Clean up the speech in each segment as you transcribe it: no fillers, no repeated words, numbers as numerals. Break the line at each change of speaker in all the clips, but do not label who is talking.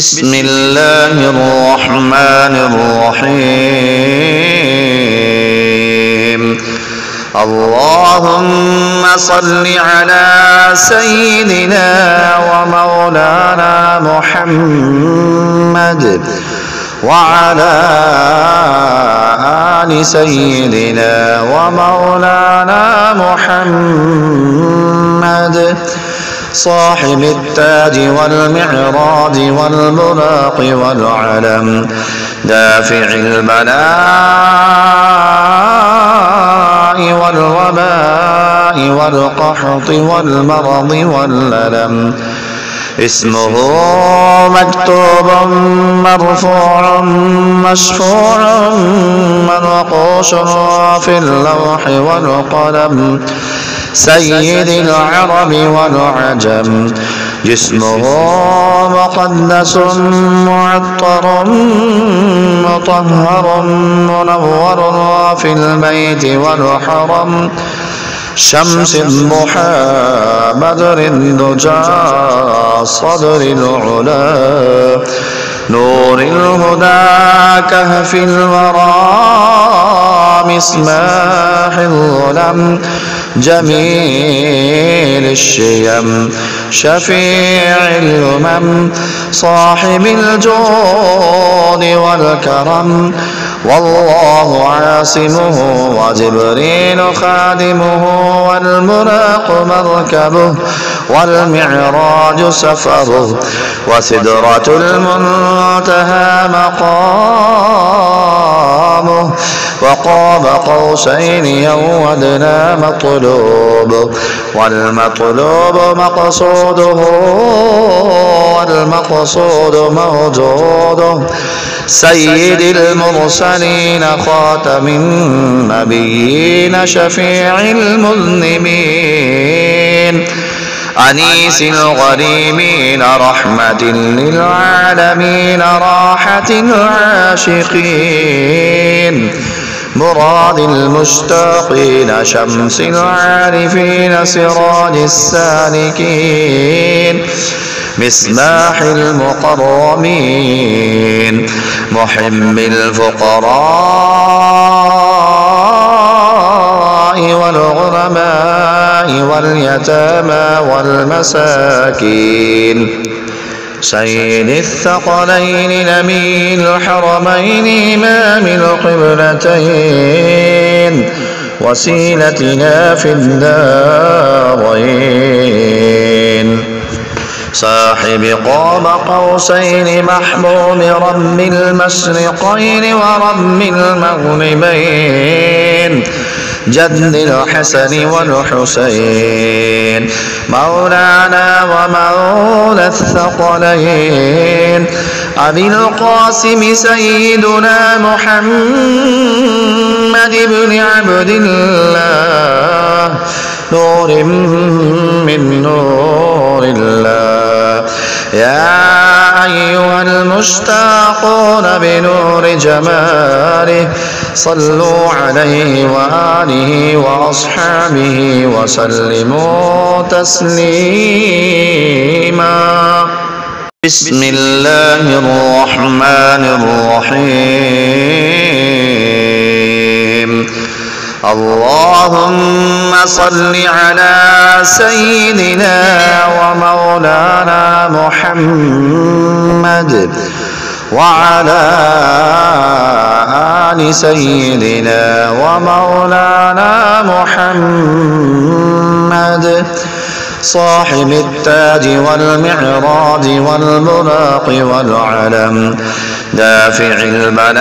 بسم الله الرحمن الرحيم. اللهم صل على سيدنا ومولانا محمد وعلى آل سيدنا ومولانا محمد صاحب التاج والمعراج والبراق والعلم دافع البلاء والوباء والقحط والمرض والألم اسمه مكتوب مرفوع مشفوع منقوش في اللوح والقلم سيد العرب والعجم جسمه مقدس معطر مطهر منور في البيت والحرم شمس الضحى بدر الدجى صدر العلا نور الهدى كهف الورى مصباح الظلم جميل الشيم شفيع الأمم صاحب الجود والكرم والله عاصمه وجبريل خادمه والبراق مركبه والمعراج سفره وسدرة المنتهى مقامه وقاب قوسين أو أدنى مطلوب والمطلوب مقصوده والمقصود موجوده سيد المرسلين خاتم النبيين شفيع المذنبين أنيس الغريمين رحمة للعالمين راحة العاشقين مراد المشتاقين شمس العارفين سراج السالكين مصباح المقربين محب الفقراء والغرباء واليتامى والمساكين سيد الثقلين نبي الحرمين إمام القبلتين وسيلتنا في الدارين صاحب قاب قوسين محبوب رب المشرقين ورب المغربين جد الحسن والحسين مولانا ومولى الثقلين أبي القاسم سيدنا محمد بن عبد الله نور من نور الله يا أيها المشتاقون بنور جماله صلوا عليه وآله وأصحابه وسلموا تسليما. بسم الله الرحمن الرحيم. اللهم صل على سيدنا ومولانا محمد وعلى آل سيدنا ومولانا محمد صاحب التاج والمعراج والبراق والعلم دافع البلاء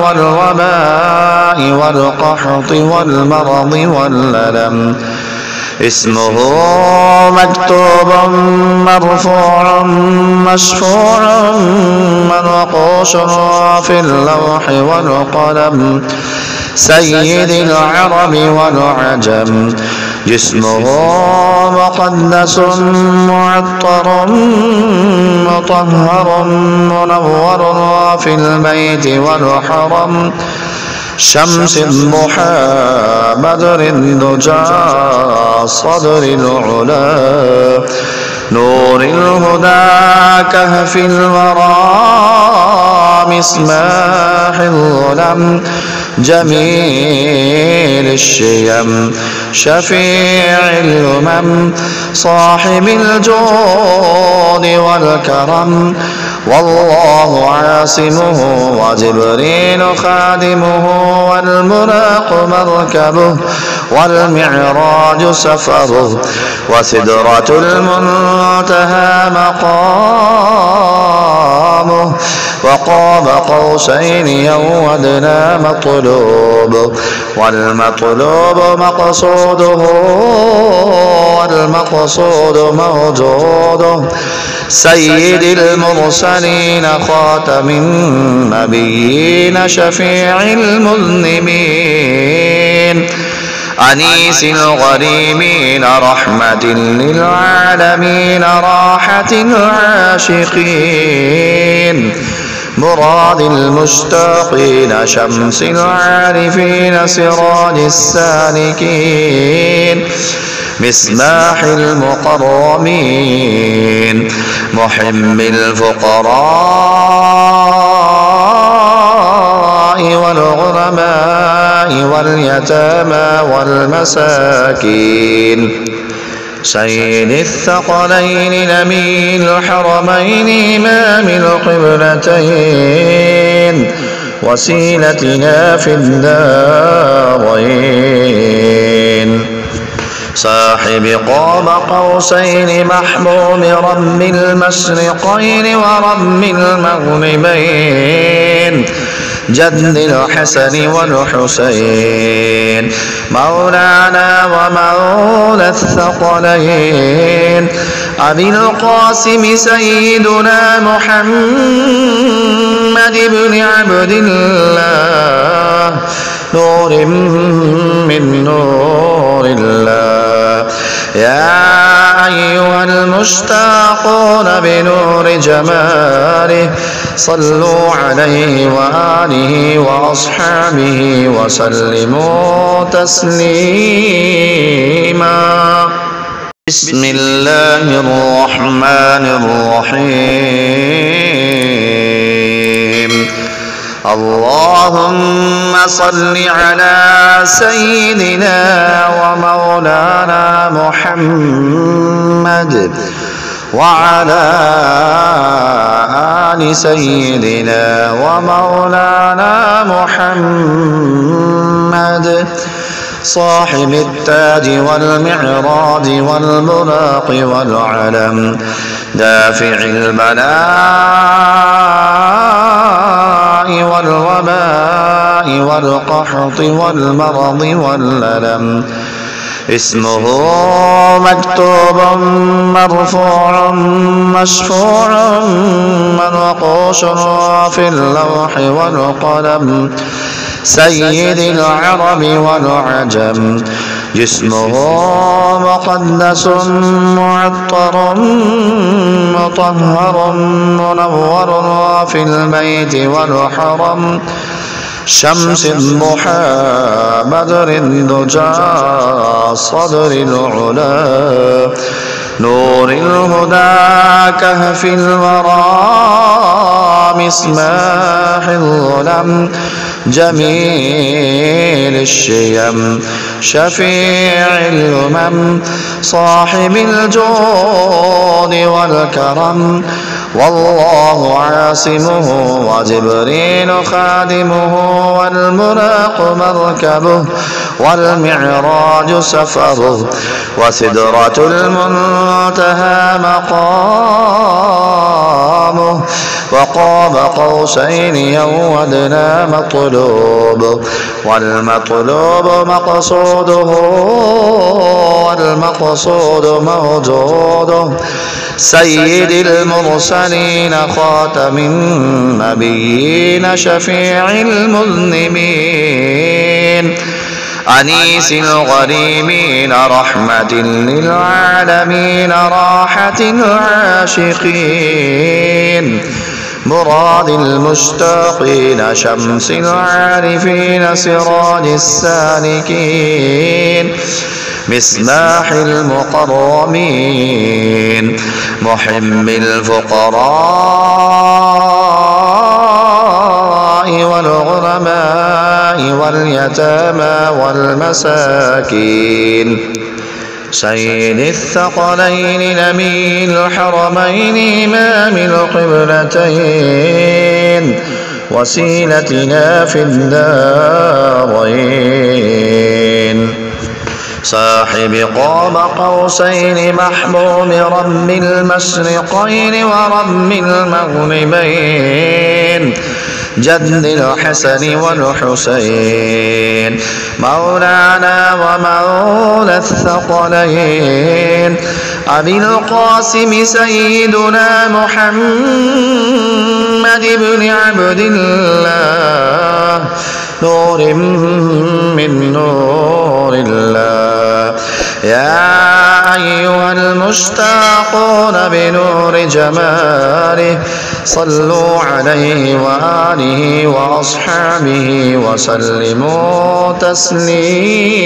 والوباء والقحط والمرض والألم اسمه مكتوب مرفوع مشفوع منقوش في اللوح والقلم سيد العرب والعجم جسمه مقدس معطر مطهر منور في البيت والحرم شمس الضحى بدر الدجى صدر العلا نور الهدى كهف الورى مصباح الظلم جميل الشيم شفيع الأمم صاحب الجود والكرم والله عاصمه وجبريل خادمه والبراق مركبه والمعراج سفره وسدرة المنتهى مقامه وقاب قوسين أو أدنى مطلوب والمطلوب مقصوده والمقصود موجوده سيد المرسلين خاتم النبيين شفيع المذنبين أنيس الغريمين رحمة للعالمين راحة العاشقين مراد المشتاقين شمس العارفين سراج السالكين مصباح المقربين محب الفقراء والغرباء واليتامى والمساكين سيد الثقلين نبي الحرمين إمام القبلتين وسيلتنا في الدارين صاحب قاب قوسين محبوب رب المشرقين ورب المغربين جد الحسن والحسين مولانا ومولى الثقلين أبي القاسم سيدنا محمد بن عبد الله نور من نور الله يا أيها المشتاقون بنور جماله صلوا عليه وآله وأصحابه وسلموا تسليما بسم الله الرحمن الرحيم اللهم صل على سيدنا ومولانا محمد وعلى آل سيدنا ومولانا محمد صاحب التاج والمعراج والبراق والعلم دافع البلاء والوباء والقحط والمرض والألم اسمه مكتوب مرفوع مشفوع منقوش في اللوح والقلم سيد العرب والعجم جسمه مقدس معطر مطهر منور في البيت والحرم شمس الضحى بدر الدجى صدر العلا نور الهدى كهف الورى مصباح الظلم جميل الشيم شفيع الأمم صاحب الجود والكرم والله عاصمه وجبريل خادمه والبراق مركبه والمعراج سفره وسدرة المنتهى مقامه وقاب قوسين أو أدنى مطلوب والمطلوب مقصوده والمقصود موجوده سيد المرسلين خاتم النبيين شفيع المذنبين أنيس الغريمين رحمة للعالمين راحة العاشقين مراد المشتاقين شمس العارفين سراج السالكين مصباح المقرمين محب الفقراء والغرماء واليتامى والمساكين سيد الثقلين نبي الحرمين إمام القبلتين وسيلتنا في الدارين صاحب قاب قوسين محبوب رب المشرقين ورب المغربين جد الحسن والحسين مولانا ومولى الثقلين أبي القاسم سيدنا محمد بن عبد الله نور من نور الله يا أيها المشتاقون بنور جماله صلوا عليه وآله وأصحابه وسلموا تسليما.